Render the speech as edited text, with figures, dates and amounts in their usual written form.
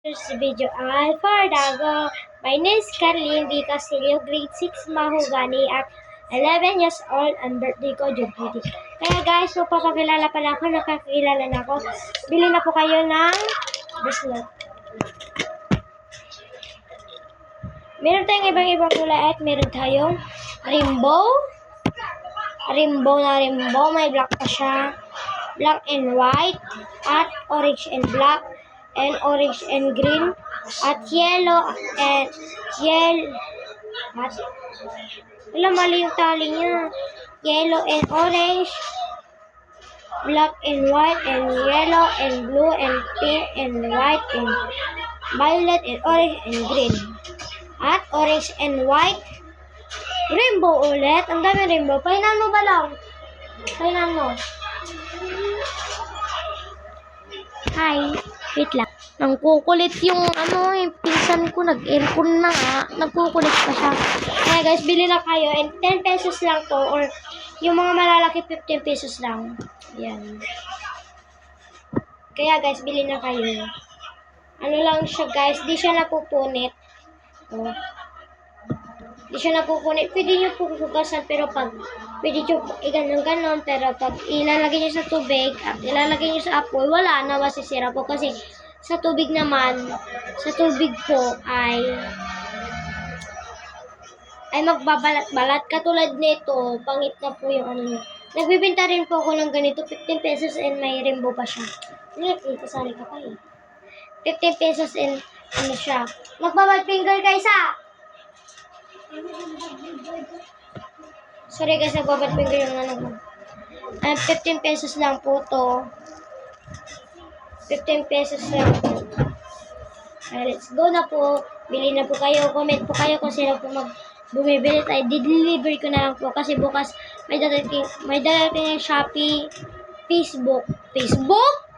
This video ay for Dago. My name is Carlene B. Castillo, grade 6 Mahogany at 11 years old ang birthday ko, June 20. Kaya guys, magpapakilala pala ako, nakakilala na ako. Bili na po kayo ng bracelet. Meron tayong ibang-ibang kulay at meron tayong rainbow. Rainbow na rainbow, may black pa siya. Black and white at orange and black. And orange and green at yellow and at mali yung tali niya. Yellow and orange, black and white and yellow and blue and pink and white and violet and orange and green. At orange and white, rainbow ulit. Ang dami rainbow. Pahinan mo ba lang? Pahinan mo. Hi. Wait lang. Nagkukulit yung yung pinsan ko. Nag-aircon na nga. Nagkukulit pa siya. Kaya guys, bili na kayo. And 10 pesos lang to. Or yung mga malalaki, 15 pesos lang. Yan. Kaya guys, bili na kayo. Ano lang siya guys. Di siya napupunit. Oh. Di siya napupunit. Pwede nyo po hugasan. Pero pag pwede nyo iganon-ganon. Pero pag ilalagay nyo sa tubig at ilalagay nyo sa apoy, wala na masisira po. Kasi sa tubig naman, sa tubig po ay magbabalat-balat. Katulad nito, pangit na po yung ano niya. Nagbibenta rin po ako ng ganito, 15 pesos and may rainbow pa siya. Kasali ka pa eh. 15 pesos and ano siya. Magbabad finger guys ha! Sorry guys, nagbabad finger yung ano ko. 15 pesos lang po to. 15 pesos lang po. Let's go na po. Bili na po kayo. Comment po kayo kung sino po bumibili tayo. Di-deliver ko na lang po. Kasi bukas may darating yung Shopee, Facebook. Facebook?